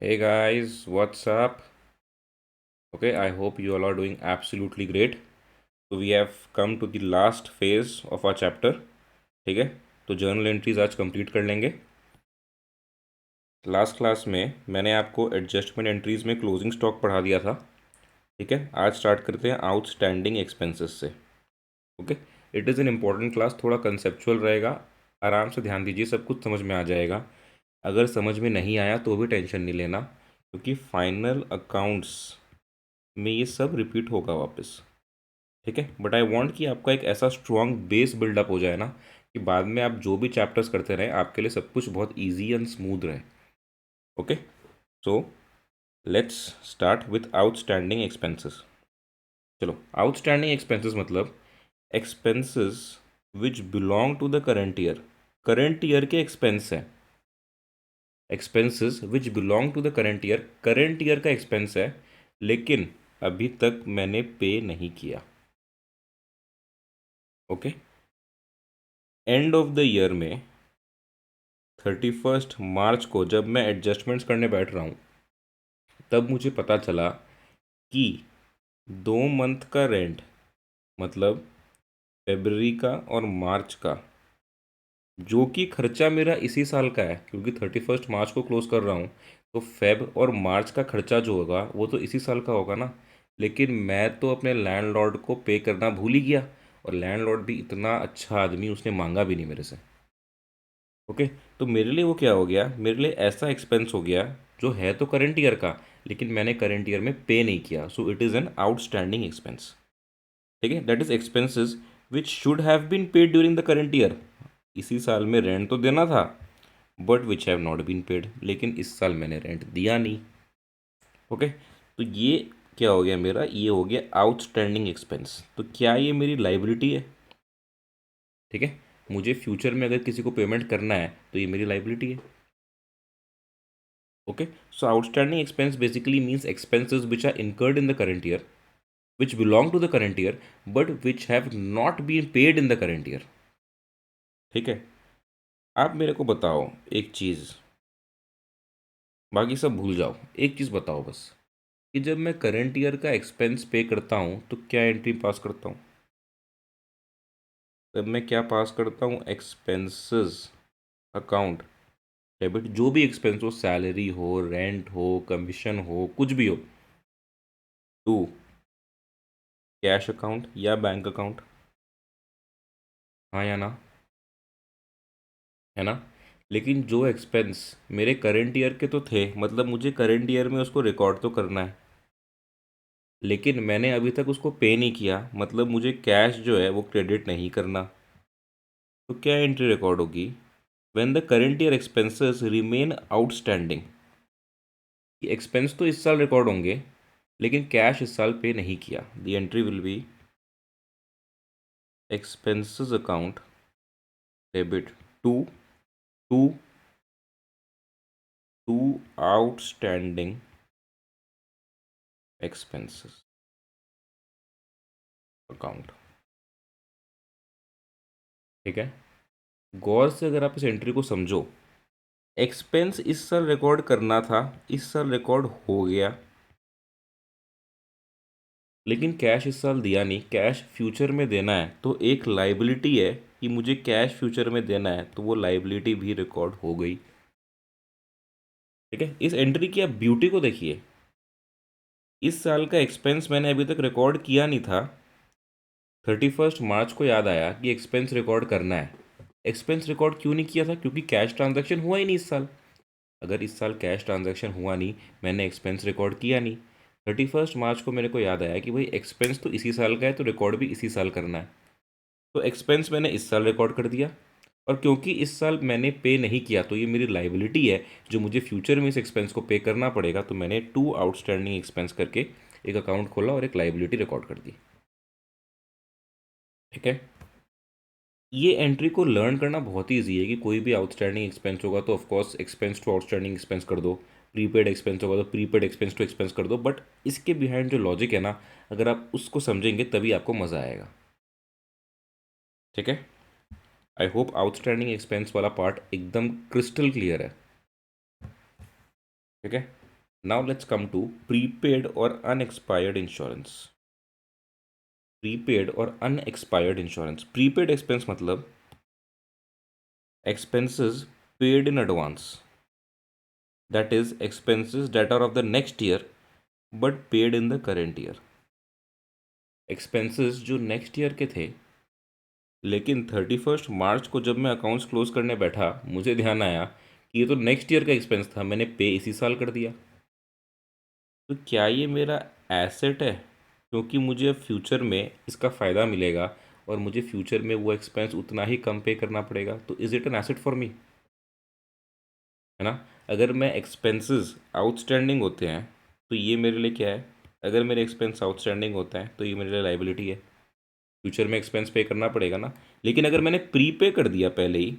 Hey guys, what's up? Okay, I hope you all are doing absolutely great. So we have come to the last phase of our chapter. ठीक है, तो journal entries आज complete कर लेंगे। Last class में मैंने आपको adjustment entries में क्लोजिंग स्टॉक पढ़ा दिया था। ठीक है, आज स्टार्ट करते हैं आउटस्टैंडिंग एक्सपेंसेस से। Okay, it is an important class, थोड़ा कंसेप्चुअल रहेगा। आराम से ध्यान दीजिए, सब कुछ समझ में आ जाएगा। अगर समझ में नहीं आया तो भी टेंशन नहीं लेना, क्योंकि फाइनल अकाउंट्स में ये सब रिपीट होगा वापस। ठीक है, बट आई वांट कि आपका एक ऐसा स्ट्रॉन्ग बेस बिल्डअप हो जाए ना कि बाद में आप जो भी चैप्टर्स करते रहें आपके लिए सब कुछ बहुत ईजी एंड स्मूथ रहे। Okay, so let's start with outstanding expenses. चलो, आउटस्टैंडिंग एक्सपेंसेस मतलब expenses which belong to the current year के एक्सपेंस हैं। Expenses which belong to the current year का एक्सपेंस है, लेकिन अभी तक मैंने पे नहीं किया। Okay, end of the year में 31 मार्च को जब मैं एडजस्टमेंट्स करने बैठ रहा हूँ तब मुझे पता चला कि 2 मंथ का रेंट, मतलब फरवरी का और मार्च का, जो कि खर्चा मेरा इसी साल का है क्योंकि 31 मार्च को क्लोज कर रहा हूँ, तो फेब और मार्च का खर्चा जो होगा वो तो इसी साल का होगा ना। लेकिन मैं तो अपने लैंडलॉर्ड को पे करना भूल ही गया, और लैंडलॉर्ड भी इतना अच्छा आदमी, उसने मांगा भी नहीं मेरे से। ओके, तो मेरे लिए वो क्या हो गया, मेरे लिए ऐसा एक्सपेंस हो गया जो है तो करंट ईयर का, लेकिन मैंने करंट ईयर में पे नहीं किया, so it is an outstanding expense. ठीक है, that is expenses which should have been paid during the current year. इसी साल में रेंट तो देना था, but which have not been paid, लेकिन इस साल मैंने रेंट दिया नहीं। ओके, तो ये क्या हो गया मेरा, ये हो गया आउटस्टैंडिंग एक्सपेंस। तो क्या ये मेरी लाइबिलिटी है? ठीक है, मुझे फ्यूचर में अगर किसी को पेमेंट करना है तो ये मेरी लाइबिलिटी है। Okay, so outstanding expense basically means expenses which are incurred in the current year, which belong to the current year, but which have not been paid in the current year. ठीक है, आप मेरे को बताओ एक चीज़, बाकी सब भूल जाओ, एक चीज़ बताओ बस, कि जब मैं करंट ईयर का एक्सपेंस पे करता हूँ तो क्या एंट्री पास करता हूँ? तब मैं क्या पास करता हूँ? एक्सपेंसेस अकाउंट डेबिट, जो भी एक्सपेंस हो, सैलरी हो, रेंट हो, कमीशन हो, कुछ भी हो, टू कैश अकाउंट या बैंक अकाउंट। हाँ या ना? है ना? लेकिन जो एक्सपेंस मेरे करंट ईयर के तो थे, मतलब मुझे करंट ईयर में उसको रिकॉर्ड तो करना है, लेकिन मैंने अभी तक उसको पे नहीं किया, मतलब मुझे कैश जो है वो क्रेडिट नहीं करना। तो क्या एंट्री रिकॉर्ड होगी? When the current year expenses remain outstanding. Expense तो इस साल रिकॉर्ड होंगे, लेकिन कैश इस साल पे नहीं किया। The entry will be expenses account debit to to to outstanding expenses account. ठीक है, गौर से अगर आप इस एंट्री को समझो, एक्सपेंस इस साल रिकॉर्ड करना था, इस साल रिकॉर्ड हो गया, लेकिन कैश इस साल दिया नहीं, कैश फ्यूचर में देना है, तो एक लाइबिलिटी है कि मुझे कैश फ्यूचर में देना है, तो वो लाइबिलिटी भी रिकॉर्ड हो गई। ठीक है, इस एंट्री की आप ब्यूटी को देखिए। इस साल का एक्सपेंस मैंने अभी तक रिकॉर्ड किया नहीं था, 31 मार्च को याद आया कि एक्सपेंस रिकॉर्ड करना है। एक्सपेंस रिकॉर्ड क्यों नहीं किया था? क्योंकि कैश ट्रांजैक्शन हुआ ही नहीं इस साल। अगर इस साल कैश ट्रांजैक्शन हुआ नहीं, मैंने एक्सपेंस रिकॉर्ड किया नहीं, 31 मार्च को मेरे को याद आया कि भाई एक्सपेंस तो इसी साल का है, तो रिकॉर्ड भी इसी साल करना है, तो एक्सपेंस मैंने इस साल रिकॉर्ड कर दिया। और क्योंकि इस साल मैंने पे नहीं किया, तो ये मेरी लाइबिलिटी है जो मुझे फ्यूचर में इस एक्सपेंस को पे करना पड़ेगा, तो मैंने टू आउटस्टैंडिंग एक्सपेंस करके एक अकाउंट खोला और एक लाइबिलिटी रिकॉर्ड कर दी। ठीक है, ये एंट्री को लर्न करना बहुत ही ईजी है कि कोई भी आउटस्टैंडिंग एक्सपेंस होगा तो of course expense to outstanding expense कर दो, प्रीपेड एक्सपेंस होगा तो प्रीपेड एक्सपेंस टू एक्सपेंस कर दो, बट इसके बिहाइंड जो लॉजिक है ना, अगर आप उसको समझेंगे तभी आपको मज़ा आएगा। ठीक है, आई होप आउटस्टैंडिंग एक्सपेंस वाला पार्ट एकदम क्रिस्टल क्लियर है। ठीक है, now let's come to prepaid और अनएक्सपायर्ड इंश्योरेंस। प्रीपेड और अनएक्सपायर्ड इंश्योरेंस। प्रीपेड एक्सपेंस मतलब expenses paid in advance, that is expenses that are of the next year but paid in the current year। expenses जो next year के थे, लेकिन 31 मार्च को जब मैं अकाउंट्स क्लोज करने बैठा मुझे ध्यान आया कि ये तो नेक्स्ट ईयर का एक्सपेंस था, मैंने पे इसी साल कर दिया। तो क्या ये मेरा एसेट है क्योंकि मुझे फ्यूचर में इसका फ़ायदा मिलेगा और मुझे फ्यूचर में वो एक्सपेंस उतना ही कम पे करना पड़ेगा, तो is it an asset for me, है ना। अगर मैं एक्सपेंसेस आउटस्टैंडिंग होते हैं तो ये मेरे लिए क्या है, अगर मेरे एक्सपेंस आउटस्टैंडिंग होता है तो ये मेरे लिए लाइबिलिटी है, फ्यूचर में एक्सपेंस पे करना पड़ेगा ना। लेकिन अगर मैंने प्री पे कर दिया पहले ही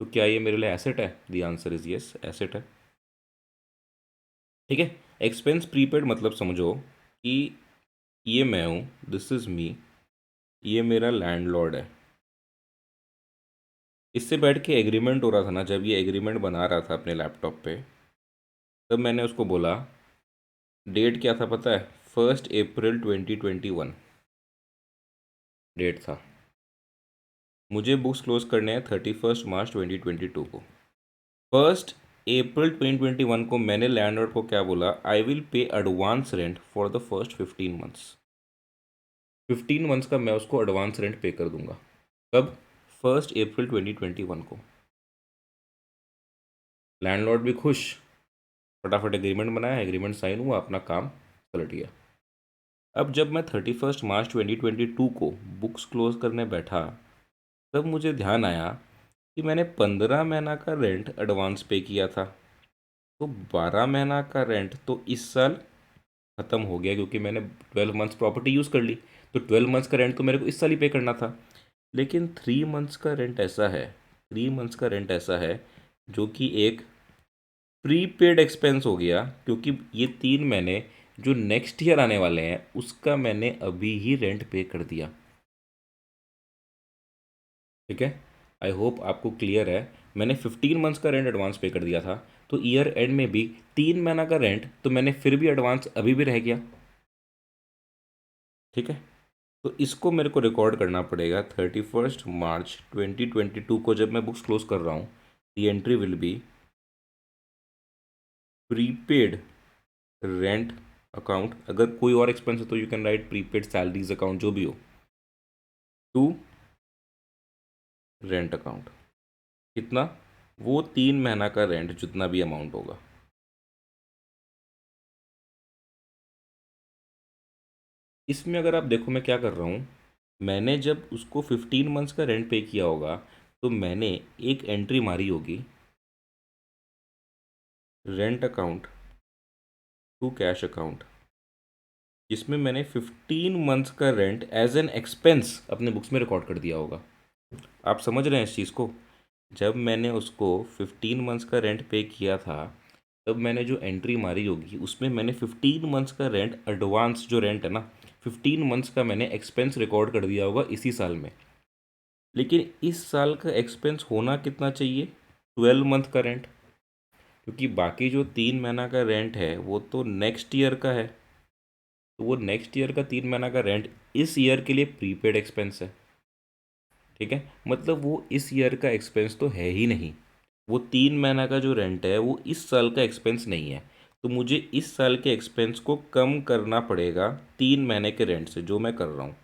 तो क्या ये मेरे लिए एसेट है? The answer is yes, asset है। ठीक है। एक्सपेंस प्रीपेड मतलब समझो कि ये मैं हूँ, दिस इज़ मी, ये मेरा लैंडलॉर्ड है। इससे बैठ के एग्रीमेंट हो रहा था ना, जब ये एग्रीमेंट बना रहा था अपने लैपटॉप पे, तब मैंने उसको बोला, डेट क्या था पता है? 1 अप्रैल 2021 डेट था। मुझे बुक्स क्लोज करने हैं 31 मार्च 2022 को। 1 अप्रैल 2021 को मैंने लैंडलॉर्ड को क्या बोला? I will pay advance rent for the first 15 months. 15 months का मैं उसको एडवांस रेंट पे कर दूंगा। कब? 1 अप्रैल 2021 को। लैंडलॉर्ड भी खुश, फटाफट एग्रीमेंट बनाया, एग्रीमेंट साइन हुआ, अपना काम पलट गया। अब जब मैं 31 मार्च 2022 को बुक्स क्लोज करने बैठा तब मुझे ध्यान आया कि मैंने 15 महीना का रेंट एडवांस पे किया था, तो 12 महीना का रेंट तो इस साल ख़त्म हो गया क्योंकि मैंने 12 मंथ्स प्रॉपर्टी यूज़ कर ली, तो 12 मंथ्स का रेंट तो मेरे को इस साल ही पे करना था। लेकिन 3 मंथ्स का रेंट ऐसा है, 3 मंथ्स का रेंट ऐसा है जो कि एक प्रीपेड एक्सपेंस हो गया, क्योंकि ये 3 महीने जो नेक्स्ट ईयर आने वाले हैं उसका मैंने अभी ही रेंट पे कर दिया। ठीक है, आई होप आपको क्लियर है। मैंने 15 मंथ्स का रेंट एडवांस पे कर दिया था, तो ईयर एंड में भी 3 महीना का रेंट तो मैंने फिर भी एडवांस अभी भी रह गया। ठीक है, तो इसको मेरे को रिकॉर्ड करना पड़ेगा 31 मार्च 2022 को जब मैं बुक्स क्लोज कर रहा हूँ। The entry will be prepaid rent account, अगर कोई और एक्सपेंस है तो you can write prepaid salaries account, जो भी हो, टू रेंट अकाउंट। कितना? वो 3 महीना का रेंट जितना भी अमाउंट होगा। इसमें अगर आप देखो मैं क्या कर रहा हूँ, मैंने जब उसको 15 मंथ्स का रेंट पे किया होगा तो मैंने एक एंट्री मारी होगी, rent account to cash account, जिसमें मैंने 15 मंथ्स का रेंट एज एन एक्सपेंस अपने बुक्स में रिकॉर्ड कर दिया होगा। आप समझ रहे हैं इस चीज़ को? जब मैंने उसको 15 मंथ्स का रेंट पे किया था तब मैंने जो एंट्री मारी होगी उसमें मैंने 15 मंथ्स का रेंट, एडवांस जो रेंट है ना, 15 मंथ्स का मैंने एक्सपेंस रिकॉर्ड कर दिया होगा इसी साल में। लेकिन इस साल का एक्सपेंस होना कितना चाहिए? 12 मंथ का रेंट, क्योंकि बाकी जो 3 महीना का रेंट है वो तो नेक्स्ट ईयर का है, तो वो नेक्स्ट ईयर का 3 महीना का रेंट इस ईयर के लिए प्रीपेड एक्सपेंस है। ठीक है, मतलब वो इस ईयर का एक्सपेंस तो है ही नहीं, वो 3 महीना का जो रेंट है वो इस साल का एक्सपेंस नहीं है। तो मुझे इस साल के एक्सपेंस को कम करना पड़ेगा 3 महीने के रेंट से जो मैं कर रहा हूँ।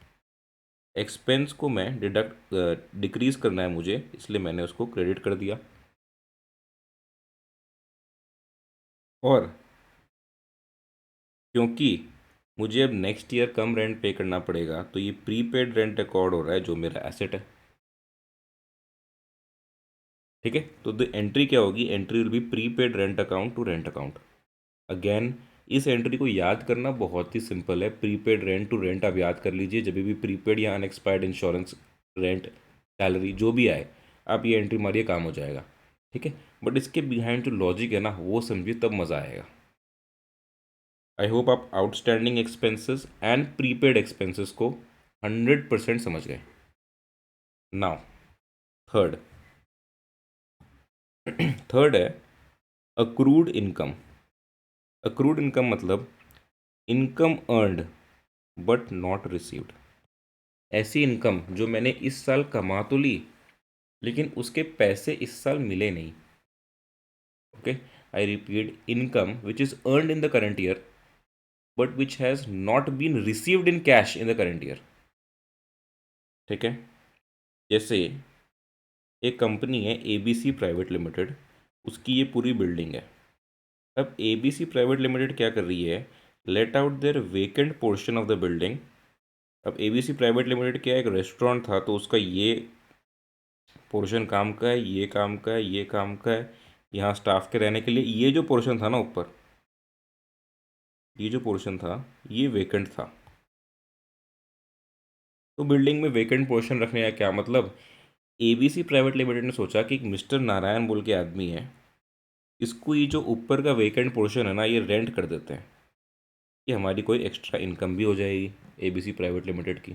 एक्सपेंस को मैं डिक्रीज़ करना है मुझे, इसलिए मैंने उसको क्रेडिट कर दिया। और क्योंकि मुझे अब नेक्स्ट ईयर कम रेंट पे करना पड़ेगा तो ये प्रीपेड रेंट रिकॉर्ड हो रहा है जो मेरा एसेट है। ठीक है, तो द एंट्री क्या होगी? Entry will be prepaid rent account to rent account. Again इस एंट्री को याद करना बहुत ही सिंपल है, प्रीपेड रेंट टू रेंट आप याद कर लीजिए, जब भी प्रीपेड या अनएक्सपायर्ड इंश्योरेंस, रेंट, सैलरी जो भी आए आप ये एंट्री मारिए, काम हो जाएगा। ठीक है, बट इसके बिहाइंड जो लॉजिक है ना वो समझिए, तब मज़ा आएगा। आई होप आप outstanding expenses and prepaid expenses को 100% समझ गए। नाउ थर्ड, थर्ड है अक्रूड इनकम। अक्रूड इनकम मतलब income earned but not received. ऐसी इनकम जो मैंने इस साल कमा तो ली लेकिन उसके पैसे इस साल मिले नहीं। Okay, I repeat, income which is earned in the current year but which has not been received in cash in the current year. ठीक है, जैसे एक कंपनी है एबीसी प्राइवेट लिमिटेड, उसकी ये पूरी बिल्डिंग है। अब एबीसी प्राइवेट लिमिटेड क्या कर रही है, let out there vacant portion of the building. अब एबीसी प्राइवेट लिमिटेड क्या है, एक रेस्टोरेंट था, तो उसका ये पोर्शन काम का है, ये काम का है, ये काम का है, यहाँ स्टाफ के रहने के लिए। ये जो पोर्शन था ना ऊपर, ये जो पोर्शन था ये वेकेंट था। तो बिल्डिंग में वेकेंट पोर्शन रखने का क्या मतलब, एबीसी प्राइवेट लिमिटेड ने सोचा कि एक मिस्टर नारायण बोल के आदमी है, इसको ये जो ऊपर का वेकेंट पोर्शन है ना, ये रेंट कर देते हैं, कि हमारी कोई एक्स्ट्रा इनकम भी हो जाएगी एबीसी प्राइवेट लिमिटेड की।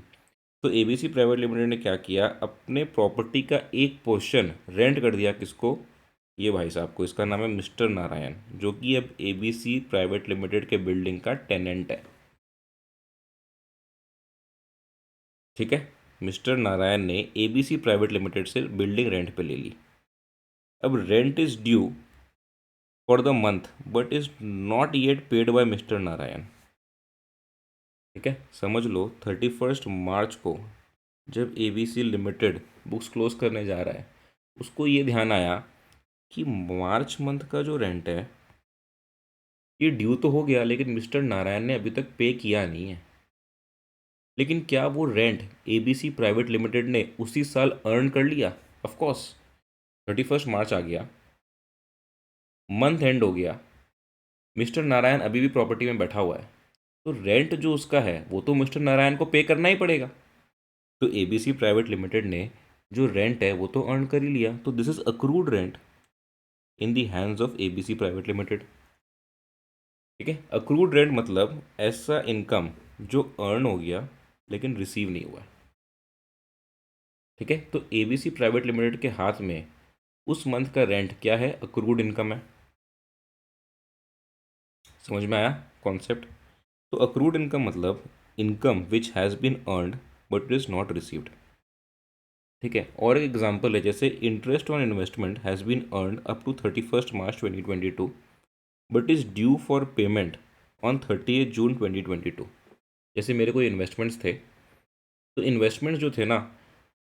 तो एबीसी प्राइवेट लिमिटेड ने क्या किया, अपने प्रॉपर्टी का एक पोर्शन रेंट कर दिया किसको, ये भाई साहब को। इसका नाम है मिस्टर नारायण, जो कि अब एबीसी प्राइवेट लिमिटेड के बिल्डिंग का टेनेंट है। ठीक है, मिस्टर नारायण ने एबीसी प्राइवेट लिमिटेड से बिल्डिंग रेंट पे ले ली। अब rent is due for the month but is not yet paid by mister Narayan. ठीक है, समझ लो 31 मार्च को जब एबीसी लिमिटेड बुक्स क्लोज करने जा रहा है, उसको ये ध्यान आया कि मार्च मंथ का जो रेंट है ये ड्यू तो हो गया, लेकिन मिस्टर नारायण ने अभी तक पे किया नहीं है। लेकिन क्या वो रेंट एबीसी प्राइवेट लिमिटेड ने उसी साल अर्न कर लिया? ऑफ कोर्स, 31 मार्च आ गया, मंथ एंड हो गया, मिस्टर नारायण अभी भी प्रॉपर्टी में बैठा हुआ है, तो रेंट जो उसका है वो तो मिस्टर नारायण को पे करना ही पड़ेगा। तो एबीसी प्राइवेट लिमिटेड ने जो रेंट है वो तो अर्न कर ही लिया, तो this is accrued rent in the hands of ABC private limited. ठीक है, अक्रूड रेंट मतलब ऐसा इनकम जो अर्न हो गया लेकिन रिसीव नहीं हुआ। ठीक है, तो एबीसी प्राइवेट लिमिटेड के हाथ में उस मंथ का रेंट क्या है, अक्रूड इनकम है। समझ में आया कॉन्सेप्ट? तो अक्रूड इनकम मतलब income which has been earned but is not received. ठीक है, और एक एग्जांपल है, जैसे interest on investment has been earned up to 31 March 2022 but is due for payment on 30 June 2022। जैसे मेरे कोई इन्वेस्टमेंट्स थे, तो इन्वेस्टमेंट्स जो थे ना,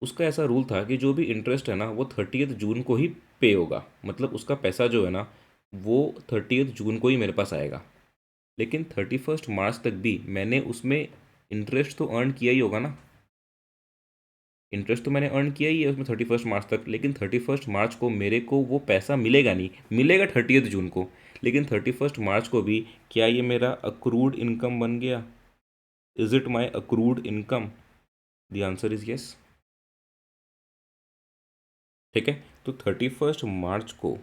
उसका ऐसा रूल था कि जो भी इंटरेस्ट है ना वो 30 जून को ही पे होगा, मतलब उसका पैसा जो है ना वो 30 जून को ही मेरे पास आएगा। लेकिन 31 मार्च तक भी मैंने उसमें इंटरेस्ट तो अर्न किया ही होगा ना, इंटरेस्ट तो मैंने अर्न किया ही है उसमें 31 मार्च तक, लेकिन 31 मार्च को मेरे को वो पैसा मिलेगा नहीं, मिलेगा 30 जून को। लेकिन 31 मार्च को भी क्या ये मेरा अक्रूड इनकम बन गया? Is it my accrued income? The answer is yes. ठीक है, तो 31 मार्च को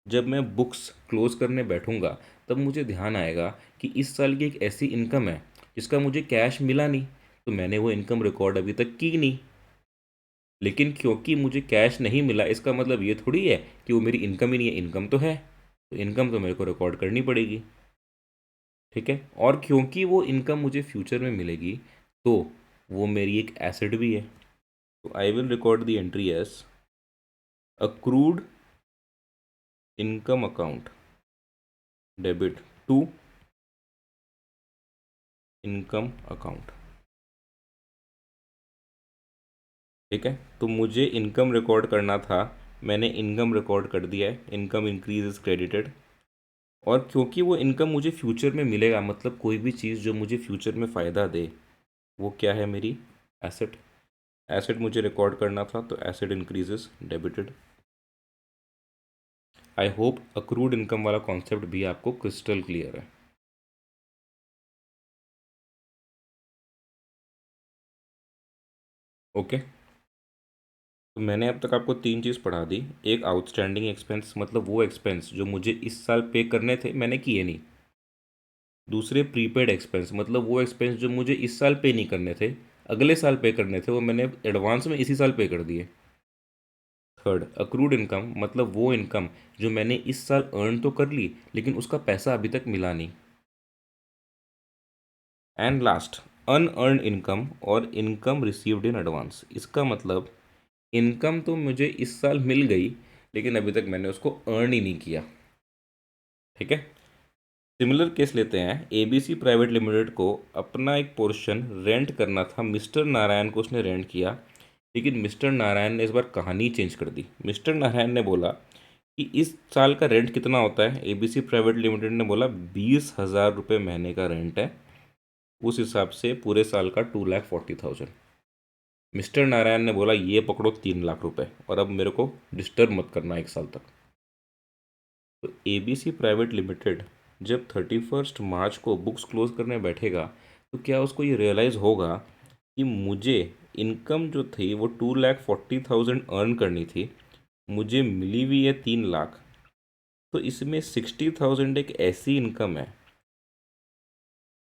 जब मैं बुक्स क्लोज करने बैठूंगा तब मुझे ध्यान आएगा कि इस साल की एक ऐसी इनकम है जिसका मुझे कैश मिला नहीं, तो मैंने वो इनकम रिकॉर्ड अभी तक की नहीं। लेकिन क्योंकि मुझे कैश नहीं मिला इसका मतलब ये थोड़ी है कि वो मेरी इनकम ही नहीं है, इनकम तो है, तो इनकम तो मेरे को रिकॉर्ड करनी पड़ेगी। ठीक है, और क्योंकि वो इनकम मुझे फ्यूचर में मिलेगी तो वो मेरी एक एसेट भी है। तो I will record the entry as accrued income account debit to income account. ठीक है, तो मुझे इनकम रिकॉर्ड करना था, मैंने इनकम रिकॉर्ड कर दिया है, इनकम इंक्रीज इज क्रेडिटेड। और क्योंकि वो इनकम मुझे फ्यूचर में मिलेगा, मतलब कोई भी चीज़ जो मुझे फ्यूचर में फ़ायदा दे वो क्या है, मेरी एसेट। एसेट मुझे रिकॉर्ड करना था, तो asset increases debited. I hope accrued income वाला कॉन्सेप्ट भी आपको क्रिस्टल क्लियर है। ओके, तो मैंने अब तक आपको तीन चीज़ पढ़ा दी। एक आउटस्टैंडिंग एक्सपेंस, मतलब वो एक्सपेंस जो मुझे इस साल पे करने थे मैंने किए नहीं। दूसरे प्रीपेड एक्सपेंस, मतलब वो एक्सपेंस जो मुझे इस साल पे नहीं करने थे, अगले साल पे करने थे, वो मैंने एडवांस में इसी साल पे कर दिए। थर्ड, अक्रूड इनकम, मतलब वो इनकम जो मैंने इस साल अर्न तो कर ली लेकिन उसका पैसा अभी तक मिला नहीं। एंड लास्ट, अनअर्न्ड इनकम और इनकम रिसीव्ड इन एडवांस। इसका मतलब इनकम तो मुझे इस साल मिल गई, लेकिन अभी तक मैंने उसको अर्न ही नहीं किया। ठीक है। सिमिलर केस लेते हैं। एबीसी प्राइवेट लिमिटेड को अपना एक पोर्शन रेंट करना था, मिस्टर नारायण को उसने रेंट किया, लेकिन मिस्टर नारायण ने इस बार कहानी चेंज कर दी। मिस्टर नारायण ने बोला कि इस साल का रेंट कितना होता है। एबीसी प्राइवेट लिमिटेड ने बोला 20,000 रुपये महीने का रेंट है। उस हिसाब से पूरे साल का 2,40,000। मिस्टर नारायण ने बोला ये पकड़ो 3 लाख रुपए, और अब मेरे को डिस्टर्ब मत करना एक साल तक। तो एबीसी प्राइवेट लिमिटेड जब 31 मार्च को बुक्स क्लोज करने बैठेगा, तो क्या उसको ये रियलाइज़ होगा कि मुझे इनकम जो थी वो 2,40,000 अर्न करनी थी, मुझे मिली हुई है 3 लाख। तो इसमें 60,000 एक ऐसी इनकम है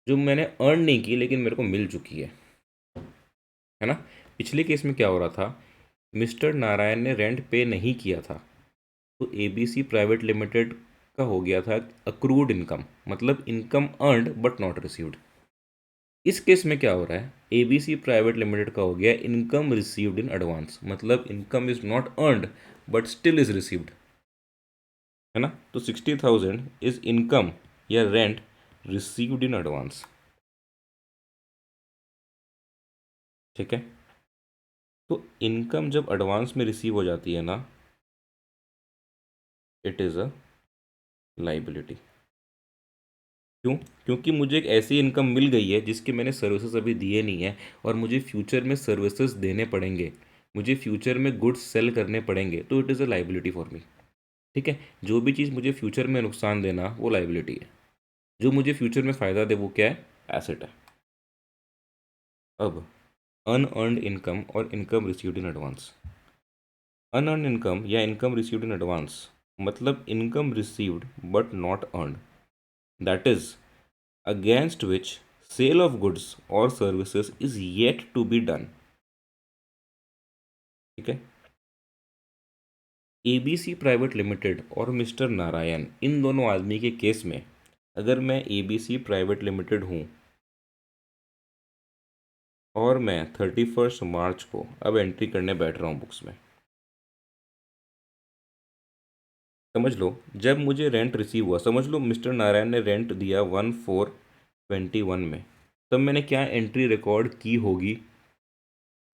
जो मैंने अर्न नहीं की, लेकिन मेरे को मिल चुकी है ना। पिछले केस में क्या हो रहा था, मिस्टर नारायण ने रेंट पे नहीं किया था, तो एबीसी प्राइवेट लिमिटेड का हो गया था अक्रूड इनकम, मतलब income earned but not received. इस केस में क्या हो रहा है, एबीसी प्राइवेट लिमिटेड का हो गया इनकम रिसीव्ड इन एडवांस, मतलब income is not earned but still is received, है ना। तो 60,000 इज इनकम या रेंट रिसीव्ड इन एडवांस। ठीक है। तो इनकम जब एडवांस में रिसीव हो जाती है ना, इट इज़ अ लाइबिलिटी। क्यों? क्योंकि मुझे एक ऐसी इनकम मिल गई है जिसके मैंने सर्विसेज अभी दिए नहीं है, और मुझे फ्यूचर में सर्विसेज देने पड़ेंगे, मुझे फ्यूचर में गुड्स सेल करने पड़ेंगे, तो it is a liability for me. ठीक है। जो भी चीज़ मुझे फ्यूचर में नुकसान देना वो लाइबिलिटी है, जो मुझे फ्यूचर में फ़ायदा दे वो क्या है, एसेट है। अब अनअर्न्ड इनकम और income received in advance. Unearned income या इनकम रिसीव्ड इन एडवांस मतलब income received but not earned, that is against which sale of goods or services is yet to be done। ठीक है। ABC private limited और mister Narayan, इन दोनों आदमी के case में अगर मैं एबीसी प्राइवेट लिमिटेड हूँ और मैं 31 मार्च को अब एंट्री करने बैठ रहा हूँ बुक्स में, समझ लो जब मुझे रेंट रिसीव हुआ, समझ लो मिस्टर नारायण ने रेंट दिया 1/4/21 में, तब मैंने क्या एंट्री रिकॉर्ड की होगी,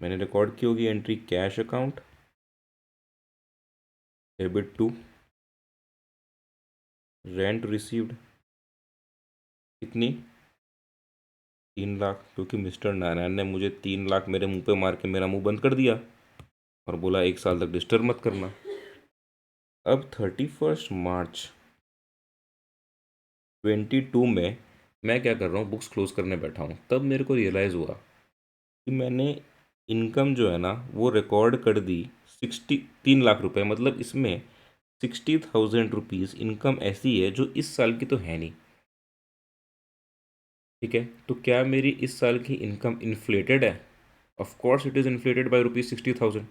मैंने रिकॉर्ड की होगी entry cash account debit to rent received, कितनी, 3 लाख, क्योंकि मिस्टर नारायण ने मुझे 3 लाख मेरे मुंह पे मार के मेरा मुंह बंद कर दिया और बोला एक साल तक डिस्टर्ब मत करना। अब 31 मार्च 2022 में मैं क्या कर रहा हूँ, बुक्स क्लोज करने बैठा हूँ, तब मेरे को रियलाइज़ हुआ कि मैंने इनकम जो है ना वो रिकॉर्ड कर दी 3 लाख रुपए, मतलब इसमें 60,000 रुपीज़ इनकम ऐसी है जो इस साल की तो है नहीं। ठीक है। तो क्या मेरी इस साल की इनकम इन्फ्लेटेड है? Of course it is inflated by ₹60,000,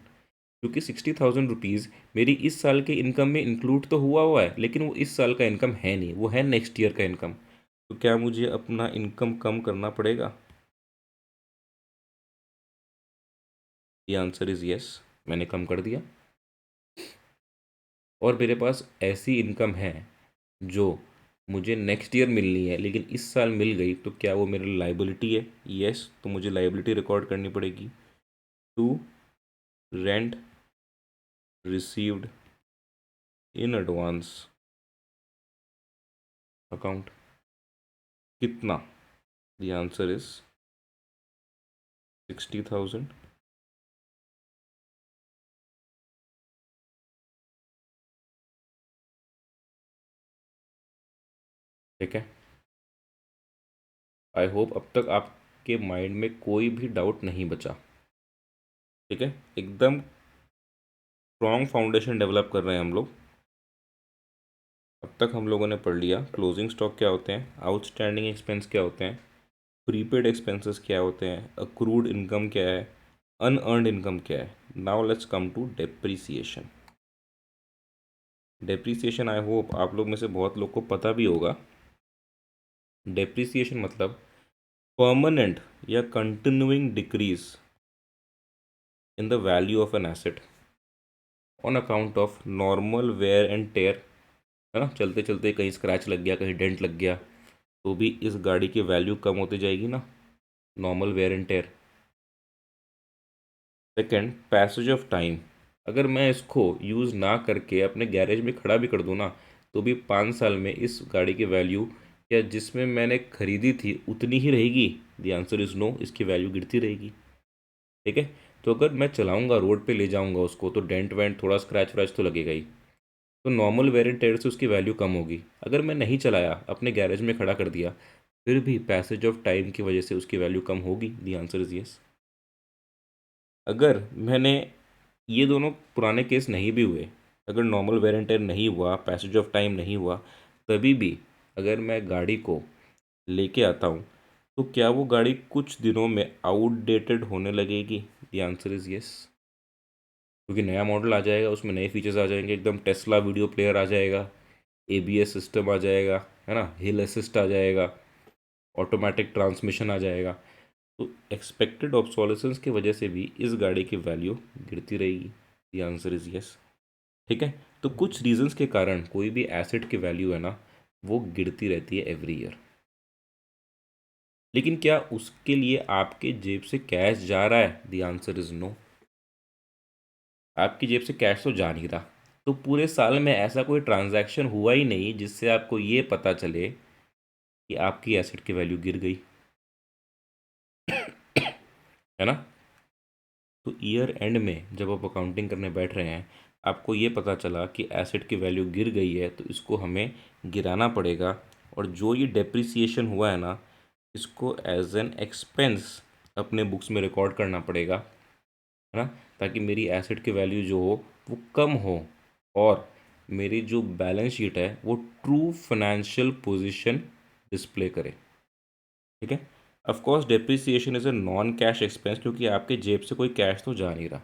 क्योंकि 60,000 रुपीज़ मेरी इस साल के इनकम में इंक्लूड तो हुआ है, लेकिन वो इस साल का इनकम है नहीं, वो है नेक्स्ट ईयर का इनकम। तो क्या मुझे अपना इनकम कम करना पड़ेगा? ये आंसर इज़ यस, मैंने कम कर दिया। और मेरे पास ऐसी इनकम है जो मुझे नेक्स्ट ईयर मिलनी है लेकिन इस साल मिल गई, तो क्या वो मेरी लाइबिलिटी है? यस, तो मुझे लाइबिलिटी रिकॉर्ड करनी पड़ेगी to rent received in advance account. कितना? The answer is 60,000। ठीक है। आई होप अब तक आपके माइंड में कोई भी डाउट नहीं बचा। ठीक है। एकदम स्ट्रॉन्ग फाउंडेशन डेवलप कर रहे हैं हम लोग। अब तक हम लोगों ने पढ़ लिया क्लोजिंग स्टॉक क्या होते हैं, आउटस्टैंडिंग एक्सपेंस क्या होते हैं, प्रीपेड एक्सपेंसेस क्या होते हैं, अक्रूड इनकम क्या है, अनअर्नड इनकम क्या है। Now let's come to depreciation. Depreciation I hope आप लोग में से बहुत लोग को पता भी होगा। डेप्रिसिएशन मतलब परमानेंट या continuing decrease in the value of an asset on account of normal wear and tear, है ना, चलते चलते कहीं स्क्रैच लग गया, कहीं डेंट लग गया, तो भी इस गाड़ी की वैल्यू कम होती जाएगी ना, normal wear and tear. Second, passage of time, अगर मैं इसको यूज़ ना करके अपने गैरेज में खड़ा भी कर दूँ ना, तो भी 5 साल में इस गाड़ी की वैल्यू या जिसमें मैंने खरीदी थी उतनी ही रहेगी। द आंसर इज़ नो, इसकी वैल्यू गिरती रहेगी। ठीक है, तो अगर मैं चलाऊंगा, रोड पे ले जाऊंगा उसको, तो डेंट वेंट थोड़ा स्क्रैच व्रैच तो लगेगा ही, तो नॉर्मल वेरिएंट टायर से उसकी वैल्यू कम होगी। अगर मैं नहीं चलाया, अपने गैरेज में खड़ा कर दिया, फिर भी पैसेज ऑफ टाइम की वजह से उसकी वैल्यू कम होगी। The answer is yes. अगर मैंने, ये दोनों पुराने केस नहीं भी हुए, अगर नॉर्मल वेरिएंट टायर नहीं हुआ, पैसेज ऑफ टाइम नहीं हुआ, तभी भी अगर मैं गाड़ी को लेके आता हूँ, तो क्या वो गाड़ी कुछ दिनों में आउटडेटेड होने लगेगी? दी आंसर इज यस, क्योंकि नया मॉडल आ जाएगा, उसमें नए फीचर्स आ जाएंगे, एकदम टेस्ला वीडियो प्लेयर आ जाएगा, एबीएस सिस्टम आ जाएगा, है ना, हिल असिस्ट आ जाएगा, ऑटोमेटिक ट्रांसमिशन आ जाएगा। तो एक्सपेक्टेड ऑब्सोलेसेंस की वजह से भी इस गाड़ी की वैल्यू गिरती रहेगी। The answer is yes. ठीक है, तो कुछ रीजंस के कारण कोई भी एसेट की वैल्यू है ना, वो गिरती रहती है एवरी ईयर। लेकिन क्या उसके लिए आपके जेब से कैश जा रहा है? The answer is no. आपकी जेब से कैश तो जा नहीं रहा, तो पूरे साल में ऐसा कोई ट्रांजैक्शन हुआ ही नहीं जिससे आपको ये पता चले कि आपकी एसेट की वैल्यू गिर गई, है ना। तो ईयर एंड में जब आप अकाउंटिंग करने बैठ रहे हैं, आपको ये पता चला कि एसेट की वैल्यू गिर गई है, तो इसको हमें गिराना पड़ेगा, और जो ये डेप्रिसिएशन हुआ है ना, इसको एज एन एक्सपेंस अपने बुक्स में रिकॉर्ड करना पड़ेगा, है ना, ताकि मेरी एसेट की वैल्यू जो हो वो कम हो, और मेरी जो बैलेंस शीट है वो ट्रू फाइनेंशियल पोजीशन डिस्प्ले करे। ठीक है, of course depreciation is a non cash expense, क्योंकि आपके जेब से कोई कैश तो जा नहीं रहा।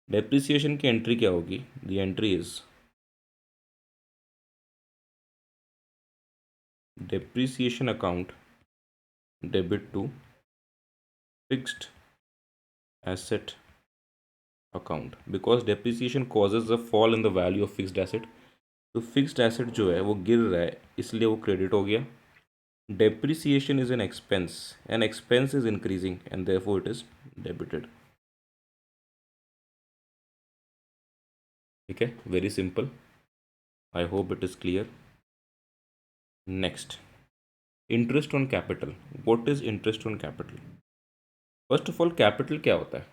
डेप्रिसिएशन की एंट्री क्या होगी? The entry is depreciation account debit to fixed asset account, because depreciation causes a fall in the value of fixed asset. तो फिक्स्ड एसेट जो है वो गिर रहा है, इसलिए वो क्रेडिट हो गया। Depreciation is an expense is increasing and therefore it is debited. ठीक है, very simple, I hope it is clear. Next, interest on capital. What is interest on capital? First of all, capital क्या होता है?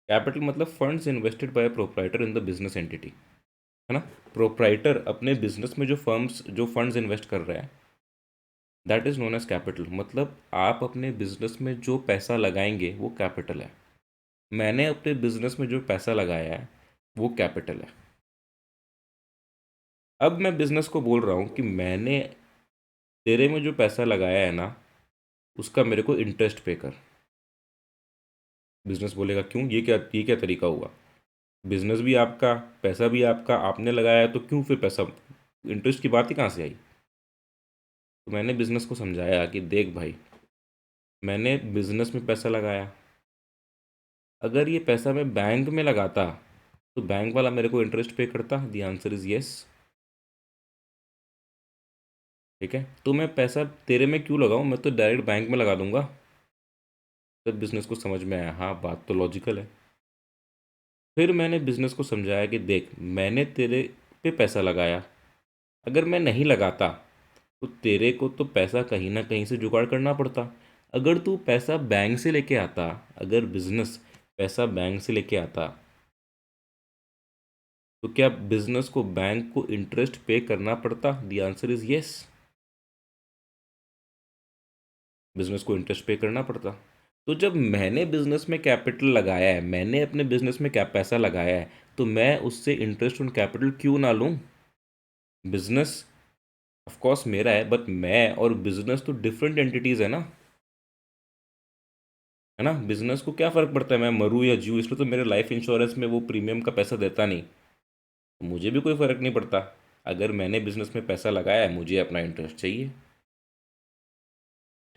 Capital मतलब funds invested bye proprietor in the business entity, है ना। Proprietor अपने business में जो funds invest कर रहे हैं, that is known as capital. मतलब आप अपने बिजनेस में जो पैसा लगाएंगे वो कैपिटल है। मैंने अपने बिजनेस में जो पैसा लगाया है वो कैपिटल है। अब मैं बिजनेस को बोल रहा हूँ कि मैंने तेरे में जो पैसा लगाया है ना, उसका मेरे को इंटरेस्ट पे कर। बिजनेस बोलेगा क्यों, ये क्या तरीका हुआ? बिजनेस भी आपका, पैसा भी आपका, आपने लगाया है, तो क्यों फिर पैसा, इंटरेस्ट की बात ही कहाँ से आई? तो मैंने बिजनेस को समझाया कि देख भाई, मैंने बिजनेस में पैसा लगाया, अगर ये पैसा मैं बैंक में लगाता तो बैंक वाला मेरे को इंटरेस्ट पे करता। The answer is yes. ठीक है, तो मैं पैसा तेरे में क्यों लगाऊं, मैं तो डायरेक्ट बैंक में लगा दूंगा। तब बिजनेस को समझ में आया, हाँ बात तो लॉजिकल है। फिर मैंने बिजनेस को समझाया कि देख, मैंने तेरे पे पैसा लगाया, अगर मैं नहीं लगाता तो तेरे को तो पैसा कहीं ना कहीं से जुगाड़ करना पड़ता। अगर तू पैसा बैंक से लेके आता, अगर बिजनेस पैसा बैंक से लेके आता, तो क्या बिजनेस को बैंक को इंटरेस्ट पे करना पड़ता? The answer is yes, business को इंटरेस्ट पे करना पड़ता। तो जब मैंने बिजनेस में कैपिटल लगाया है, मैंने अपने बिजनेस में क्या पैसा लगाया है, तो मैं उससे इंटरेस्ट ऑन कैपिटल क्यों ना लूँ? बिजनेस ऑफ कोर्स मेरा है, बट मैं और बिजनेस तो डिफरेंट एंटिटीज है ना, है ना। बिजनेस को क्या फ़र्क पड़ता है मैं मरूँ या जीऊँ, इसलिए तो मेरे लाइफ इंश्योरेंस में वो प्रीमियम का पैसा देता नहीं, तो मुझे भी कोई फ़र्क नहीं पड़ता। अगर मैंने बिजनेस में पैसा लगाया है, मुझे अपना इंटरेस्ट चाहिए।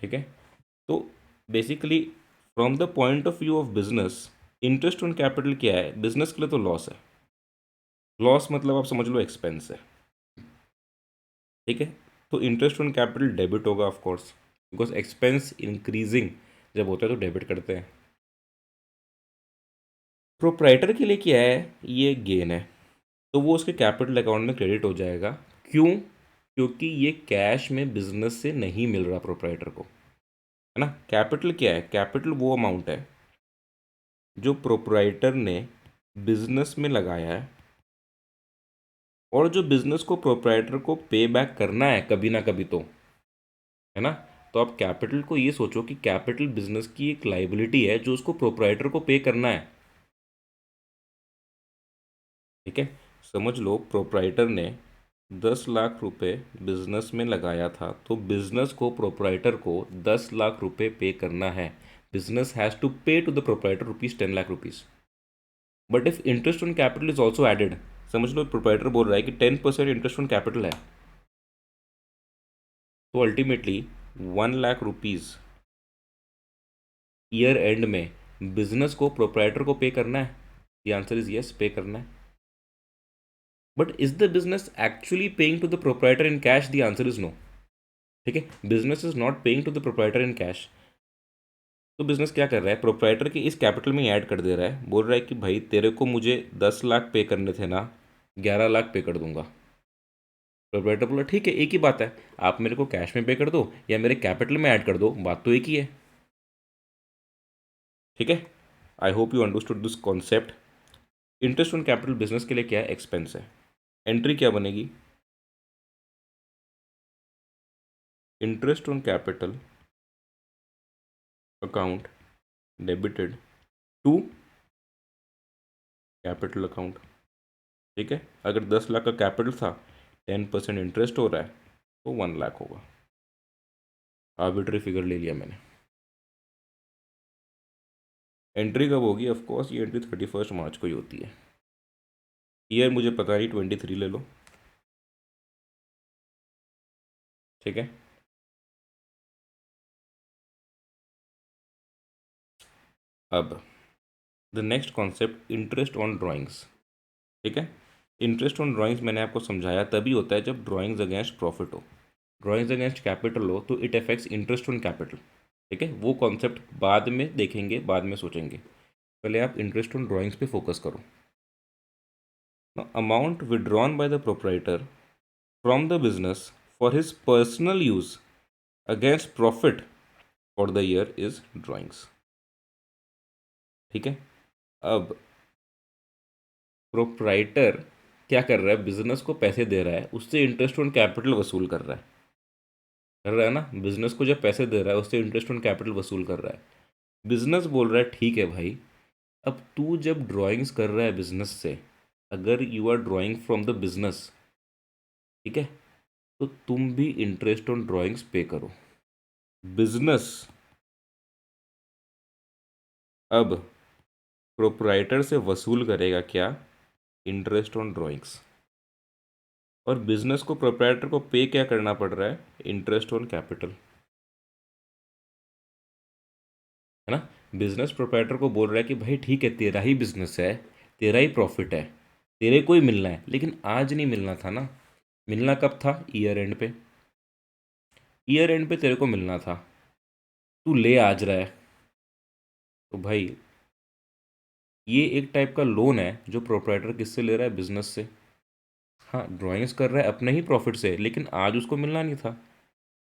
ठीक है। तो basically from the point of view of business, interest on capital क्या है? बिजनेस के लिए तो लॉस है। लॉस मतलब आप समझ लो एक्सपेंस है। ठीक है। तो इंटरेस्ट ऑन कैपिटल डेबिट होगा of course, because expense increasing जब होता है तो डेबिट करते हैं। प्रोप्राइटर के लिए क्या है? ये गेन है, तो वो उसके कैपिटल अकाउंट में क्रेडिट हो जाएगा। क्यों? क्योंकि ये कैश में बिजनेस से नहीं मिल रहा प्रोप्राइटर को, है ना। कैपिटल क्या है? कैपिटल वो अमाउंट है जो प्रोप्राइटर ने बिजनेस में लगाया है, और जो बिजनेस को प्रोप्राइटर को पे बैक करना है कभी ना कभी तो, है ना। तो आप कैपिटल को ये सोचो कि कैपिटल बिजनेस की एक लाइबिलिटी है जो उसको प्रोप्राइटर को पे करना है। ठीक है। समझ लो प्रोप्राइटर ने 10 लाख रुपए बिजनेस में लगाया था, तो बिजनेस को प्रोप्राइटर को 10 लाख रुपए पे करना है। Business has to pay to the proprietor ₹10 lakh. But if interest on capital is also added, समझ लो प्रोप्राइटर बोल रहा है कि 10% इंटरेस्ट ऑन कैपिटल है, तो ultimately 1 lakh rupees year and में बिजनेस को प्रोप्राइटर को पे करना है। The answer is yes, pay करना है। But is the business actually paying to the proprietor in cash? The answer is no. ठीक है। Business is not paying to the proprietor in cash. तो बिजनेस क्या कर रहा है? प्रोप्राइटर के इस कैपिटल में ऐड कर दे रहा है, बोल रहा है कि भाई तेरे को मुझे 10 लाख पे करने थे ना, 11 लाख पे कर दूंगा। प्रोप्राइटर बोला ठीक है, एक ही बात है, आप मेरे को कैश में पे कर दो या मेरे कैपिटल में ऐड कर दो, बात तो एक ही है। ठीक है। I hope you understood this concept. Interest on capital business के लिए क्या है? एक्सपेंस है। एंट्री क्या बनेगी? Interest on capital account debited to capital account. ठीक है। अगर 10 लाख का कैपिटल था, 10% इंटरेस्ट हो रहा है, तो 1 लाख होगा। आर्बिट्री फिगर ले लिया मैंने। एंट्री कब होगी? ऑफ कोर्स ये एंट्री 31 मार्च को ही होती है। ईयर मुझे पता नहीं, 23 ले लो। ठीक है। अब the next concept, interest on drawings. ठीक है। इंटरेस्ट ऑन ड्राइंग्स मैंने आपको समझाया तभी होता है जब ड्राइंग्स अगेंस्ट प्रॉफिट हो। ड्राइंग्स अगेंस्ट कैपिटल हो तो it affects interest on capital. ठीक है। वो कॉन्सेप्ट बाद में देखेंगे, बाद में सोचेंगे, पहले आप इंटरेस्ट ऑन ड्राइंग्स पे फोकस करो। Amount withdrawn bye the proprietor from the business for his personal use against profit for the year is drawings. ठीक है। अब प्रोप्राइटर क्या कर रहा है? बिजनेस को पैसे दे रहा है, उससे इंटरेस्ट ऑन कैपिटल वसूल कर रहा है ना। बिजनेस को जब पैसे दे रहा है उससे इंटरेस्ट ऑन कैपिटल वसूल कर रहा है। बिजनेस बोल रहा है ठीक है भाई, अब तू जब ड्राइंग्स कर रहा है बिजनेस से, अगर you are drawing from the business, ठीक है, तो तुम भी इंटरेस्ट ऑन ड्राइंग्स पे करो। बिजनेस अब प्रोप्राइटर से वसूल करेगा क्या? Interest on drawings. और बिजनेस को प्रोप्राइटर को पे क्या करना पड़ रहा है? इंटरेस्ट ऑन कैपिटल, है ना। बिजनेस प्रोप्राइटर को बोल रहा है कि भाई ठीक है, तेरा ही बिजनेस है, तेरा ही प्रॉफिट है, तेरे को ही मिलना है, लेकिन आज नहीं मिलना था ना। मिलना कब था? ईयर एंड पे। ईयर एंड पे तेरे को मिलना था, तू ले आज रहा है, तो भाई ये एक टाइप का लोन है जो प्रोप्राइटर किससे ले रहा है? बिजनेस से। हाँ, ड्राइंग्स कर रहा है अपने ही प्रॉफिट से, लेकिन आज उसको मिलना नहीं था,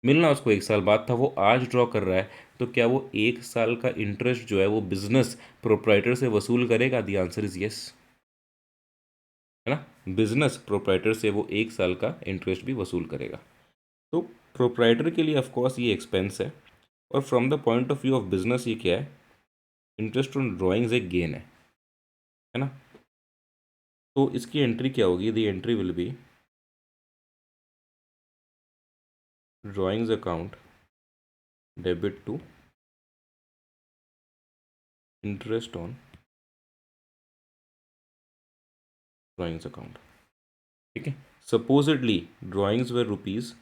मिलना उसको 1 साल बाद था, वो आज ड्रॉ कर रहा है। तो क्या वो 1 साल का इंटरेस्ट जो है वो बिजनेस प्रोप्राइटर से वसूल करेगा? दी आंसर इज यस, है ना। बिजनेस प्रोप्राइटर से वो 1 साल का इंटरेस्ट भी वसूल करेगा। तो प्रोप्राइटर के लिए ऑफकोर्स ये एक्सपेंस है, और from the point of view of business ये क्या है? इंटरेस्ट ऑन ड्राइंग्स एक गेन है ना। तो इसकी एंट्री क्या होगी? The entry will be drawings account debit to interest on drawings account. ठीक है। Supposedly drawings were rupees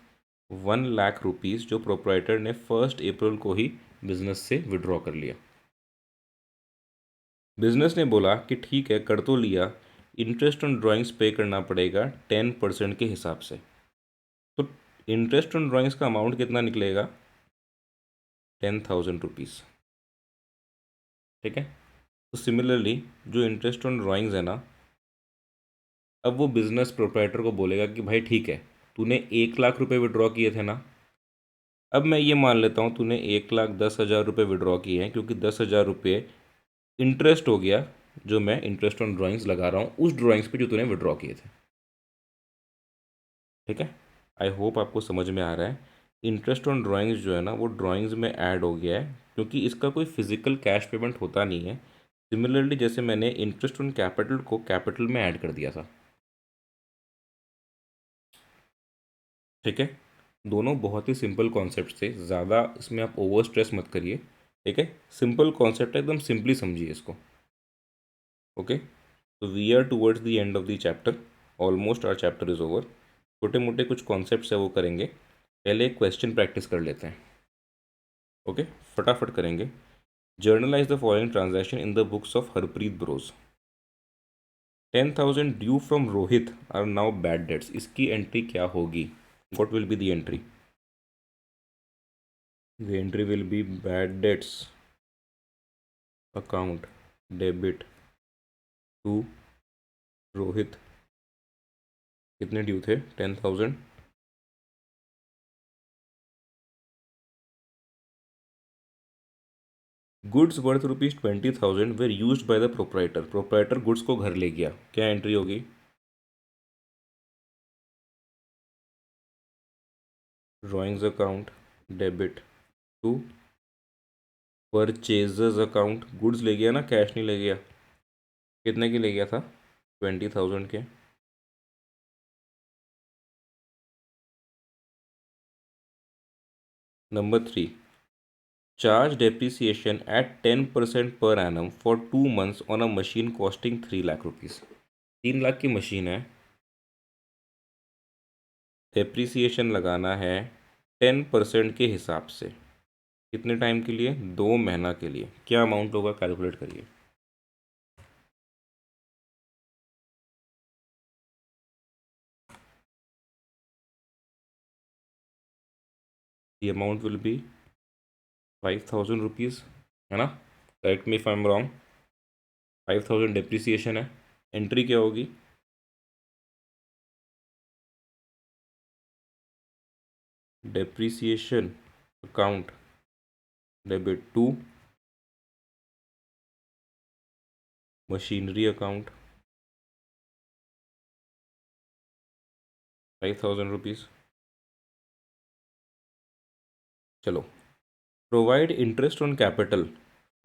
1 lakh rupees जो प्रोप्राइटर ने 1 अप्रैल को ही बिजनेस से विड्रॉ कर लिया। बिजनेस ने बोला कि ठीक है कर तो लिया, इंटरेस्ट ऑन ड्राइंग्स पे करना पड़ेगा 10% के हिसाब से। तो इंटरेस्ट ऑन ड्राइंग्स का अमाउंट कितना निकलेगा? 10,000 रुपीज़। ठीक है। तो सिमिलरली जो इंटरेस्ट ऑन ड्राइंग्स है ना, अब वो बिजनेस प्रोप्राइटर को बोलेगा कि भाई ठीक है, तूने 1 लाख रुपए विड्रॉ किए थे ना, अब मैं ये मान लेता हूँ तूने 1,10,000 रुपये विड्रॉ किए हैं, क्योंकि 10,000 रुपये इंटरेस्ट हो गया जो मैं इंटरेस्ट ऑन ड्राइंग्स लगा रहा हूँ उस ड्राइंग्स पे जो तूने विड्रॉ किए थे। ठीक है। आई होप आपको समझ में आ रहा है। इंटरेस्ट ऑन ड्राइंग्स जो है ना वो ड्राइंग्स में ऐड हो गया है, क्योंकि इसका कोई फिजिकल कैश पेमेंट होता नहीं है। सिमिलरली जैसे मैंने इंटरेस्ट ऑन कैपिटल को कैपिटल में ऐड कर दिया था। ठीक है। दोनों बहुत ही सिंपल कॉन्सेप्ट थे, ज़्यादा इसमें आप ओवर स्ट्रेस मत करिए। ठीक है। सिंपल कॉन्सेप्ट है, एकदम सिंपली समझिए इसको। ओके। तो we are towards the end of the chapter, almost our chapter is over. छोटे मोटे कुछ कॉन्सेप्ट्स है वो करेंगे, पहले एक क्वेश्चन प्रैक्टिस कर लेते हैं। ओके, फटाफट करेंगे। Journalise the following transaction in the books of Harpreet Bros. 10,000 due from Rohit are now bad debts, इसकी एंट्री क्या होगी? What will be the entry? The entry will be bad debts account debit to Rohit. कितने due थे? 10,000। Goods worth ₹20,000 were used by the proprietor. Proprietor goods को घर ले गया, क्या एंट्री होगी? Drawings account debit to purchasers account. Goods ले गया ना, कैश नहीं ले गया। कितने की ले गया था? 20,000 के। Number 3, charge depreciation eight 10% per annum for 2 months on a machine costing 3 lakh rupees. 3 lakh की मशीन है, डेप्रिसिएशन लगाना है 10% के हिसाब से। कितने टाइम के लिए? 2 महीना के लिए। क्या अमाउंट होगा, कैलकुलेट करिए। The amount will be 5,000 rupees, है ना? Correct me if I am wrong. 5,000 depreciation है। एंट्री क्या होगी? Depreciation account debit to machinery account 5,000 rupees. चलो, provide interest on capital.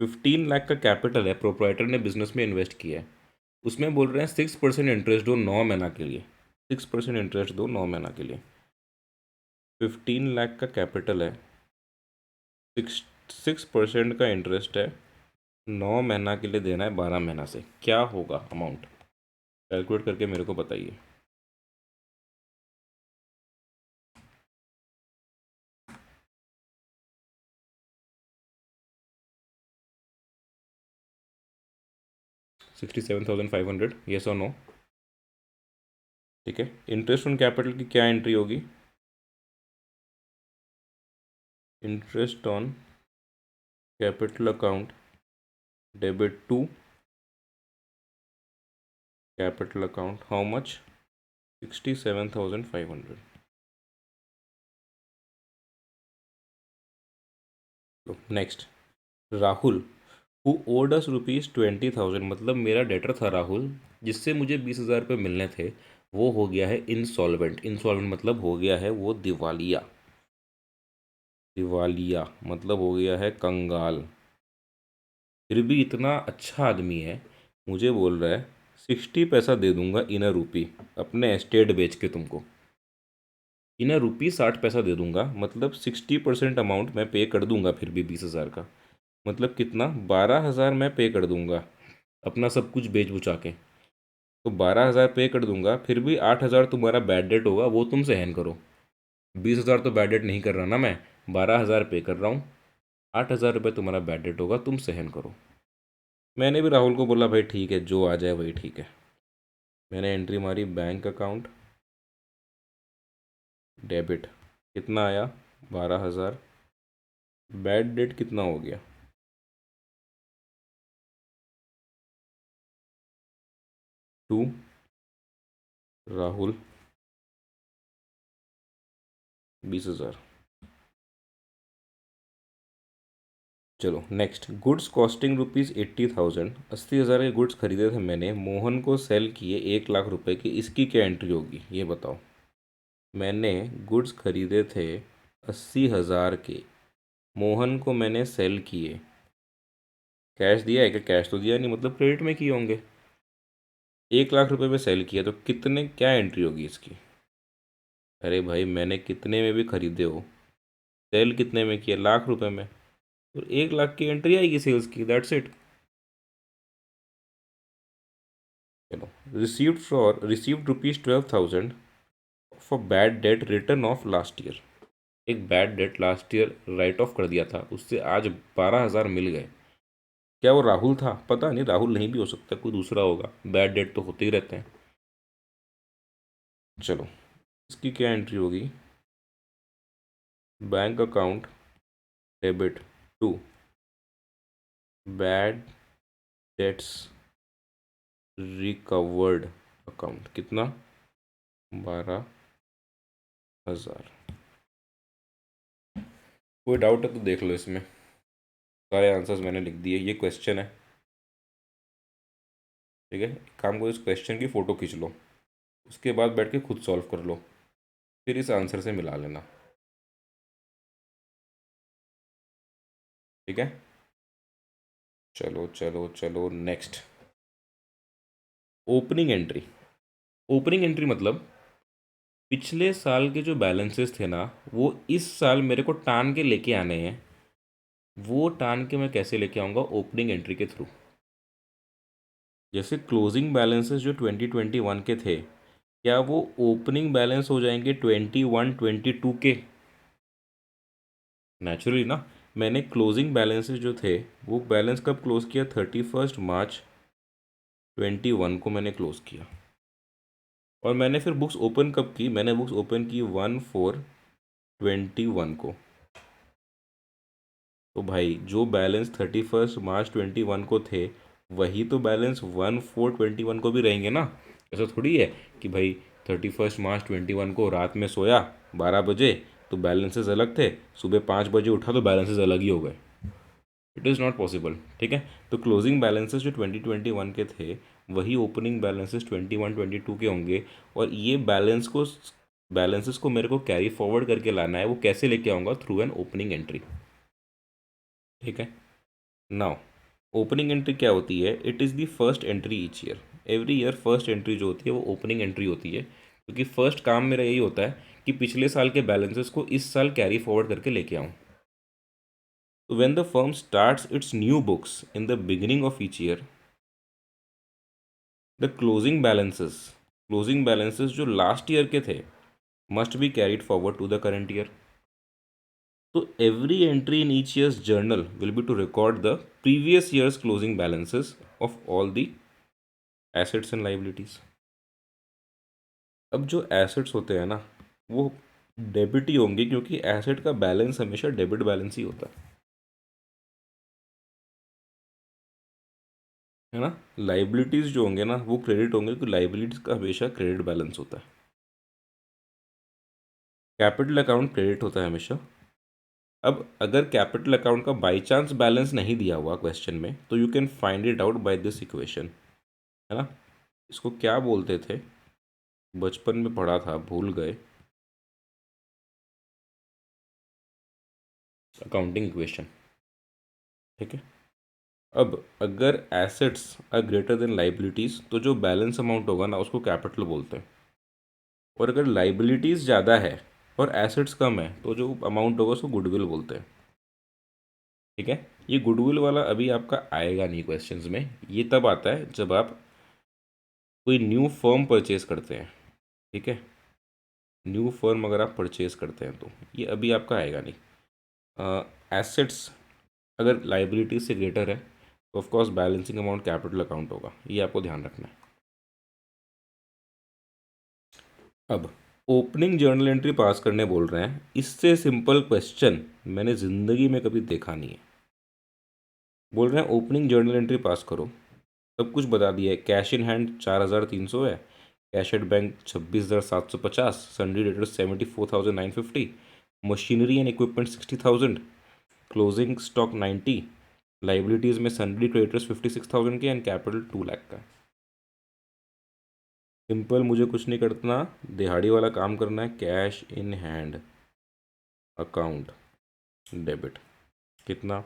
15 lakh का कैपिटल है, प्रोप्राइटर ने बिजनेस में इन्वेस्ट किया है, उसमें बोल रहे हैं 6% इंटरेस्ट दो 9 महीना के लिए। 6% इंटरेस्ट दो 9 महीना के लिए। 15 लाख का कैपिटल है, 6% का इंटरेस्ट है, 9 महीना के लिए देना है 12 महीना से। क्या होगा अमाउंट? कैलकुलेट करके मेरे को बताइए। $67,500, येस और नो? ठीक है। इंटरेस्ट ऑन कैपिटल की क्या एंट्री होगी? Interest on capital account debit to capital account, how much? 67,500। Next, Rahul who owed us ₹20,000, मतलब मेरा डेटर था राहुल, जिससे मुझे 20,000 रुपये मिलने थे, वो हो गया है इंसॉल्वेंट। इंसॉल्वेंट मतलब हो गया है वो दिवालिया। दिवालिया मतलब हो गया है कंगाल। फिर भी इतना अच्छा आदमी है, मुझे बोल रहा है 60 पैसा दे दूंगा इन अ रूपी, अपने एस्टेट बेच के तुमको। इन अ रूपी 60 पैसा दे दूंगा, मतलब 60% अमाउंट मैं पे कर दूंगा, फिर भी 20,000 का मतलब कितना? 12,000 मैं पे कर दूंगा अपना सब कुछ बेच बुचा के। तो 12,000 पे कर दूंगा, फिर भी 8,000 तुम्हारा बैड डेट होगा, वो तुम सहन करो। 20,000 तो बैड डेट नहीं कर रहा ना मैं, 12,000 पे कर रहा हूँ। 8,000 रुपये तुम्हारा बैड डेट होगा, तुम सहन करो। मैंने भी राहुल को बोला भाई ठीक है, जो आ जाए वही ठीक है। मैंने एंट्री मारी बैंक अकाउंट डेबिट, कितना आया 12,000। बैड डेट कितना हो गया 2, राहुल 20,000। चलो नेक्स्ट, गुड्स कॉस्टिंग ₹80,000, 80,000 के गुड्स खरीदे थे मैंने, मोहन को सेल किए 1,00,000 रुपए की, इसकी क्या एंट्री होगी ये बताओ। मैंने गुड्स खरीदे थे 80,000 के, मोहन को मैंने सेल किए, कैश दिया है क्या, कैश तो दिया नहीं, मतलब क्रेडिट में किए होंगे। 1,00,000 रुपए में सेल किया तो कितने, क्या एंट्री होगी इसकी। अरे भाई मैंने कितने में भी खरीदे हो, सेल कितने में किया, 1,00,000 रुपए में, तो 1,00,000 की एंट्री आएगी सेल्स की, दैट्स इट। चलो, received ₹12,000 for bad debt return of last year. एक bad debt last year write off कर दिया था, उससे आज 12,000 मिल गए। क्या वो राहुल था, पता नहीं, राहुल नहीं भी हो सकता, कोई दूसरा होगा, बैड डेट तो होते ही रहते हैं। चलो, इसकी क्या एंट्री होगी, bank account debit to bad debts recovered account, कितना 12,000। कोई डाउट है तो देख लो, इसमें सारे आंसर्स मैंने लिख दिए, ये क्वेश्चन है, ठीक है। एक काम करो, इस क्वेश्चन की फ़ोटो खींच लो, उसके बाद बैठ के खुद सॉल्व कर लो, फिर इस आंसर से मिला लेना, ठीक है। चलो चलो चलो next, opening entry. Opening entry मतलब पिछले साल के जो बैलेंसेस थे ना, वो इस साल मेरे को टान के लेके आने हैं। वो टान के मैं कैसे लेके आऊँगा, ओपनिंग एंट्री के थ्रू। जैसे क्लोजिंग बैलेंसेस जो 2021 के थे, क्या वो ओपनिंग बैलेंस हो जाएंगे 21-22 के, नेचुरली ना। मैंने क्लोजिंग बैलेंसेस जो थे, वो बैलेंस कब क्लोज किया, 31 मार्च 21 को मैंने क्लोज किया। और मैंने फिर बुक्स ओपन कब की, मैंने बुक्स ओपन की 1/4/21 को। तो भाई जो बैलेंस 31 मार्च 21 को थे, वही तो बैलेंस 1/4/21 को भी रहेंगे ना। ऐसा थोड़ी है कि भाई 31 मार्च 21 को रात में सोया 12 बजे तो बैलेंसेस अलग थे, सुबह 5 बजे उठा तो बैलेंसेस अलग ही हो गए। इट इज़ नॉट पॉसिबल, ठीक है। तो क्लोजिंग बैलेंसेस जो 2021 के थे, वही ओपनिंग बैलेंसेस 21-22 के होंगे। और ये बैलेंसेस को मेरे को कैरी फॉरवर्ड करके लाना है, वो कैसे लेके आऊँगा, थ्रू एन ओपनिंग एंट्री, ठीक है। नाउ ओपनिंग एंट्री क्या होती है, it is the first entry each year. Every year first entry जो होती है वो ओपनिंग एंट्री होती है, क्योंकि फर्स्ट काम मेरा यही होता है कि पिछले साल के बैलेंसेस को इस साल कैरी फॉरवर्ड करके लेके आऊँ। So when the firm starts its new books in the beginning of each year, the closing balances जो लास्ट ईयर के थे must be carried forward to the current year. So every entry in each year's journal will be to record the previous year's closing balances of all the assets and liabilities. अब जो assets होते हैं ना, वो debit ही होंगे, क्योंकि asset का balance हमेशा डेबिट बैलेंस ही होता है ना। लाइबिलिटीज़ जो होंगे ना, वो क्रेडिट होंगे, क्योंकि लाइबिलिटीज़ का हमेशा क्रेडिट बैलेंस होता है। कैपिटल अकाउंट क्रेडिट होता है हमेशा। अब अगर कैपिटल अकाउंट का बाई चांस बैलेंस नहीं दिया हुआ क्वेश्चन में, तो you can find it out by this equation, है ना। इसको क्या बोलते थे, बचपन में पढ़ा था, भूल गए, अकाउंटिंग इक्वेशन, ठीक है। अब अगर assets are greater than liabilities, तो जो बैलेंस अमाउंट होगा ना, उसको कैपिटल बोलते हैं। और अगर लाइबिलिटीज़ ज़्यादा है और एसेट्स कम है, तो जो अमाउंट होगा उसको गुडविल बोलते हैं, ठीक है। ये गुडविल वाला अभी आपका आएगा नहीं क्वेश्चंस में, ये तब आता है जब आप कोई न्यू फर्म परचेज करते हैं, ठीक है। न्यू फर्म अगर आप परचेज करते हैं तो ये अभी आपका आएगा नहीं। एसेट्स अगर लाइबिलिटी से ग्रेटर है तो of course balancing amount capital account होगा, ये आपको ध्यान रखना है। अब ओपनिंग जर्नल एंट्री पास करने बोल रहे हैं, इससे सिंपल क्वेश्चन मैंने ज़िंदगी में कभी देखा नहीं है। बोल रहे हैं ओपनिंग जर्नल एंट्री पास करो, सब कुछ बता दिया है। कैश इन हैंड 4,300 है, cash at bank 26,750, सन्डी debtors 74,950, machinery and equipment 60,000, closing stock 90, liabilities में सन्डी क्रेडिटर्स 56,000 के एंड कैपिटल 2 लाख का। सिंपल, मुझे कुछ नहीं करना, दिहाड़ी वाला काम करना है। Cash in hand account debit कितना,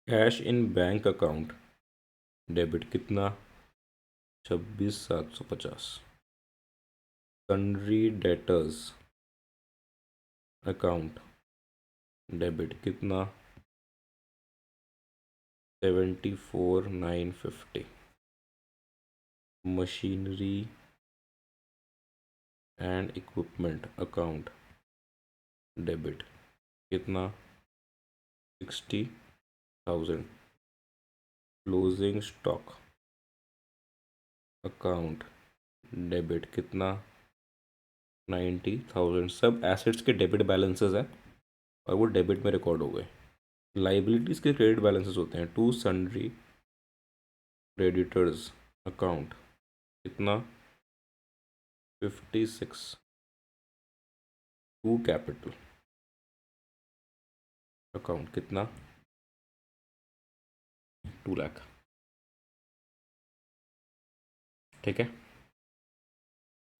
cash in bank account debit कितना, 26,750, सन्ड्री डेटर्स अकाउंट डेबिट कितना, 74,950, machinery and equipment account debit कितना, 60,000, क्लोजिंग स्टॉक अकाउंट डेबिट कितना, 90,000। सब एसेट्स के डेबिट बैलेंसेस हैं और वो डेबिट में रिकॉर्ड हो गए। लाइबिलिटीज़ के क्रेडिट बैलेंसेस होते हैं। टू सन्ड्री क्रेडिटर्स अकाउंट कितना, 56, टू कैपिटल अकाउंट कितना, 2 लाख। ठीक है,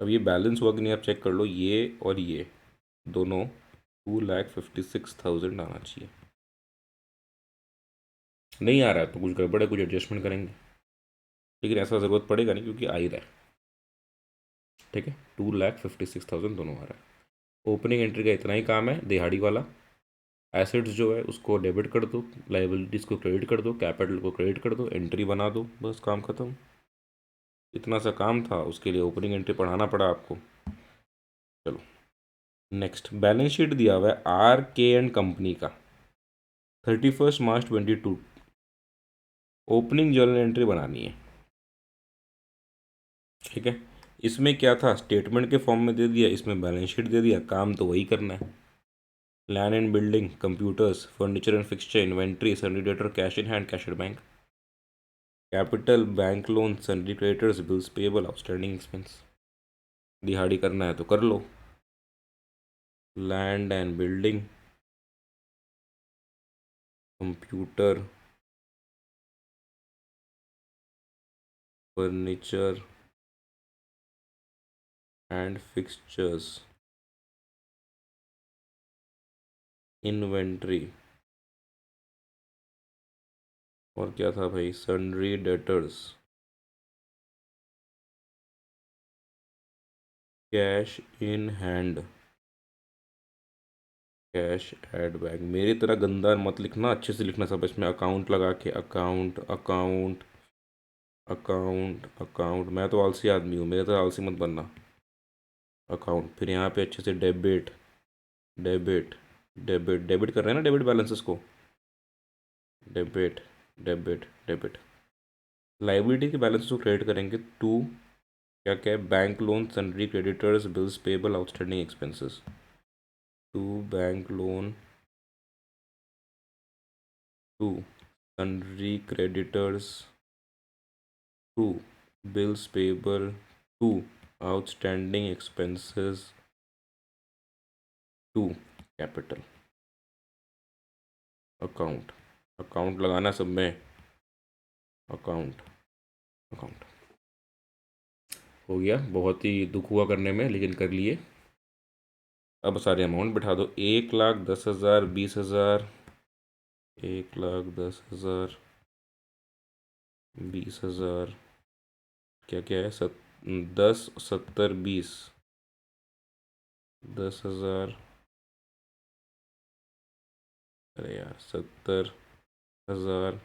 अब ये बैलेंस हुआ कि नहीं आप चेक कर लो, ये और ये दोनों 2,56,000 आना चाहिए। नहीं आ रहा है तो कुछ गड़बड़ है, कुछ एडजस्टमेंट करेंगे, लेकिन ऐसा ज़रूरत पड़ेगा नहीं क्योंकि आ ही रहा है। ठीक है, 2,56,000 दोनों आ रहा है। ओपनिंग एंट्री का इतना ही काम है, दिहाड़ी वाला। एसेट्स जो है उसको डेबिट कर दो, लाइबिलिटीज़ को क्रेडिट कर दो, कैपिटल को क्रेडिट कर दो, एंट्री बना दो, बस काम ख़त्म। इतना सा काम था, उसके लिए ओपनिंग एंट्री पढ़ाना पड़ा आपको। चलो नेक्स्ट, बैलेंस शीट दिया हुआ है आर के एंड कंपनी का, 31 मार्च 2022। ओपनिंग जर्नल एंट्री बनानी है। ठीक है, इसमें क्या था, स्टेटमेंट के फॉर्म में दे दिया, इसमें बैलेंस शीट दे दिया, काम तो वही करना है। Land and building, computers, furniture and fixture, inventory, sundry debtor, cash in hand, cash at bank, capital, bank loan, sundry creditors, bills payable, outstanding expense. दिहाड़ी करना है तो कर लो। Land and building, computer, furniture and fixtures, inventory, और क्या था भाई, sundry debtors, cash in hand, cash at bank. मेरी तरह गंदा मत लिखना, अच्छे से लिखना सब इसमें, अकाउंट लगा के, अकाउंट अकाउंट अकाउंट अकाउंट। मैं तो आलसी आदमी हूँ, मेरे तरह आलसी मत बनना। अकाउंट, फिर यहाँ पे अच्छे से डेबिट डेबिट डेबिट डेबिट कर रहे हैं ना, डेबिट बैलेंसेस को, डेबिट डेबिट डेबिट। लाइबिलिटी के बैलेंसेस को क्रेडिट करेंगे टू, क्या क्या है, bank loan, sundry creditors, bills payable, outstanding expenses. To bank loan, to sundry creditors, to bills payable, to outstanding expenses, to capital account. Account लगाना सब में, account account. हो गया, बहुत ही दुख हुआ करने में लेकिन कर लिए। अब सारे अमाउंट बिठा दो, 1,10,000, 20,000, 1,10,000, 20,000, क्या क्या है, 10, 70, 20, 10,000, अरे यार, 70,000,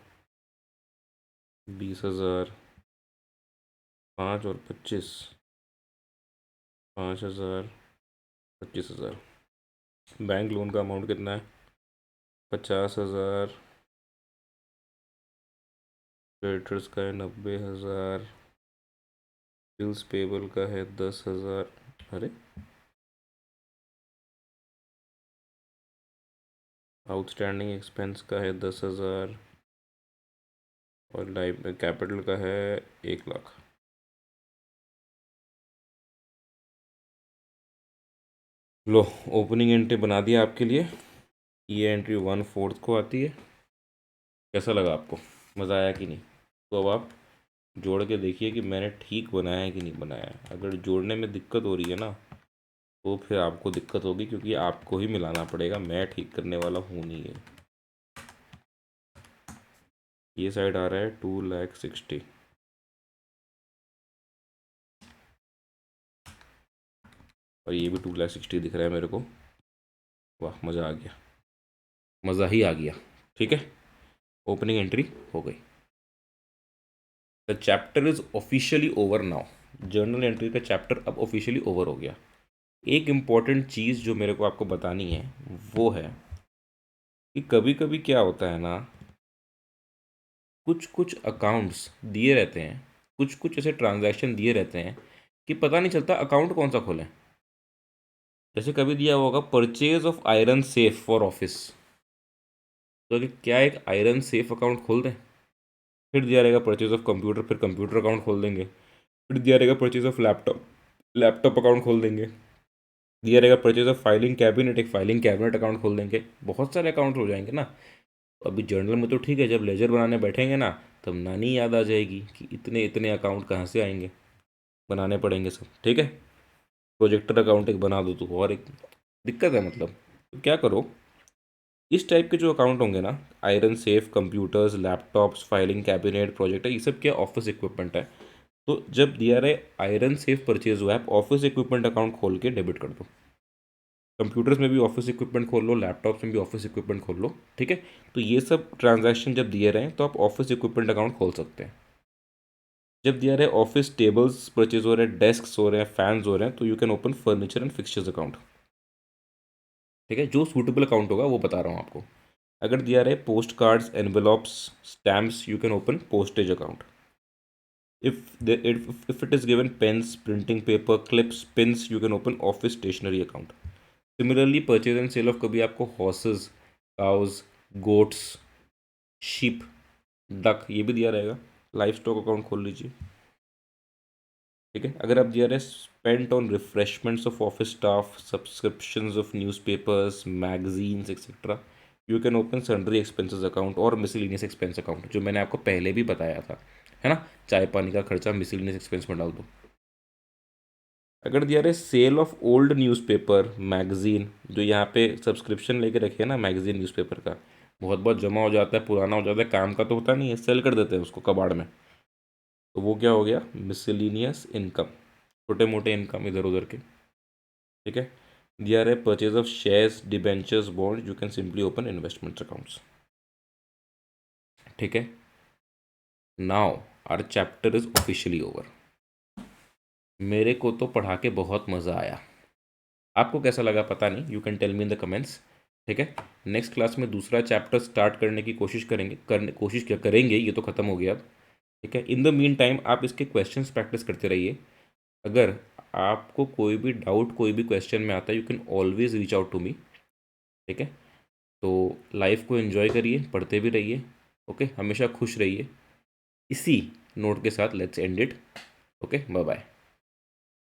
20,000, 5 और 25, 5,000, 25,000। बैंक लोन का अमाउंट कितना है? 50,000। क्रेडिटर्स का है 90,000। बिल्स पेबल का है 10,000। अरे, आउटस्टैंडिंग एक्सपेंस का है 10,000। और लाइफ कैपिटल का है 1 लाख। लो, ओपनिंग एंट्री बना दिया आपके लिए। ये एंट्री 1/4 को आती है। कैसा लगा आपको? मज़ा आया कि नहीं? तो अब आप जोड़ के देखिए कि मैंने ठीक बनाया है कि नहीं बनाया है। अगर जोड़ने में दिक्कत हो रही है ना, तो फिर आपको दिक्कत होगी, क्योंकि आपको ही मिलाना पड़ेगा, मैं ठीक करने वाला हूँ नहीं है। ये साइड आ रहा है 2,60,000। और ये भी 2,60,000 दिख रहा है मेरे को। वाह, मज़ा आ गया, मज़ा ही आ गया। ठीक है, ओपनिंग एंट्री हो गई। The chapter is officially over now. Journal entry का चैप्टर अब ऑफिशियली ओवर हो गया। एक इम्पॉर्टेंट चीज़ जो मेरे को आपको बतानी है वो है कि कभी कभी क्या होता है ना, कुछ कुछ अकाउंट्स दिए रहते हैं, कुछ कुछ ऐसे ट्रांजैक्शन दिए रहते हैं कि पता नहीं चलता अकाउंट कौन सा खोलें। जैसे कभी दिया हुआ होगा purchase of iron safe for office, तो कि क्या एक आयरन सेफ अकाउंट खोल दें? फिर दिया रहेगा परचेज ऑफ कंप्यूटर, फिर कंप्यूटर अकाउंट खोल देंगे। फिर दिया रहेगा purchase of laptop, laptop account खोल देंगे। दिया रहेगा परचेज ऑफ फाइलिंग कैबिनेट, एक फाइलिंग कैबिनेट अकाउंट खोल देंगे। बहुत सारे अकाउंट हो जाएंगे ना। अभी जर्नल में तो ठीक है, जब लेजर बनाने बैठेंगे ना, तब नानी याद आ जाएगी कि इतने इतने अकाउंट कहाँ से आएंगे, बनाने पड़ेंगे सब। ठीक है, प्रोजेक्टर अकाउंट एक बना दो तो और एक दिक्कत है मतलब। तो क्या करो, इस टाइप के जो अकाउंट होंगे ना, iron safe, computers, laptops, filing cabinet, projector, ये सब क्या ऑफिस इक्विपमेंट है। तो जब दिया रहे आयरन सेफ परचेज हुआ है, आप ऑफिस इक्विपमेंट अकाउंट खोल के डेबिट कर दो। कंप्यूटर्स में भी ऑफिस इक्विपमेंट खोल लो, लैपटॉप्स में भी ऑफिस इक्विपमेंट खोल लो। ठीक है, तो ये सब ट्रांजैक्शन जब दिए रहे तो आप ऑफिस इक्विपमेंट अकाउंट खोल सकते हैं। जब दिया रहे ऑफिस टेबल्स परचेज हो रहे हैं, डेस्क हो रहे हैं, फैंस हो रहे हैं, तो you can open furniture and fixtures account. ठीक है, जो सूटेबल अकाउंट होगा वो बता रहा हूँ आपको। अगर दिया रहे post cards, envelopes, stamps, you can open postage account. If it is given pens, printing paper, clips, pins, you can open office stationery account. Similarly, purchase and sale of कभी आपको horses, cows, goats, sheep, duck ये भी दिया रहेगा, life stock account खोल लीजिए। ठीक है, अगर आप दिया रहे spent on refreshments of office staff, subscriptions of newspapers, magazines etcetera, you can open sundry expenses account और मिसलिनियस एक्सपेंस अकाउंट, जो मैंने आपको पहले भी बताया था, है ना। चाय पानी का खर्चा मिसलिनियस एक्सपेंस में डाल दो। अगर दिया रहे sale of old newspaper, magazine, जो यहाँ पे सब्सक्रिप्शन लेके रखे हैं ना मैगजीन न्यूज़पेपर का, बहुत बहुत जमा हो जाता है, पुराना हो जाता है, काम का तो होता नहीं है, सेल कर देते हैं उसको कबाड़ में, तो वो क्या हो गया, मिसलिनियस इनकम, छोटे मोटे इनकम इधर उधर के। ठीक है, दिया रहे purchase of shares, debentures, bond, you can simply open investment accounts. ठीक है, now our chapter is officially over. मेरे को तो पढ़ा के बहुत मज़ा आया, आपको कैसा लगा पता नहीं, you can tell me in the comments. ठीक है, नेक्स्ट क्लास में दूसरा चैप्टर स्टार्ट करने की कोशिश करेंगे, कोशिश क्या करेंगे, ये तो ख़त्म हो गया अब। ठीक है, इन द मीन टाइम आप इसके क्वेश्चंस प्रैक्टिस करते रहिए। अगर आपको कोई भी डाउट, कोई भी क्वेश्चन में आता है, you can always reach out to me. ठीक है, तो लाइफ को एंजॉय करिए, पढ़ते भी रहिए। ओके, हमेशा खुश रहिए। इसी नोट के साथ let's end it. Okay, bye bye.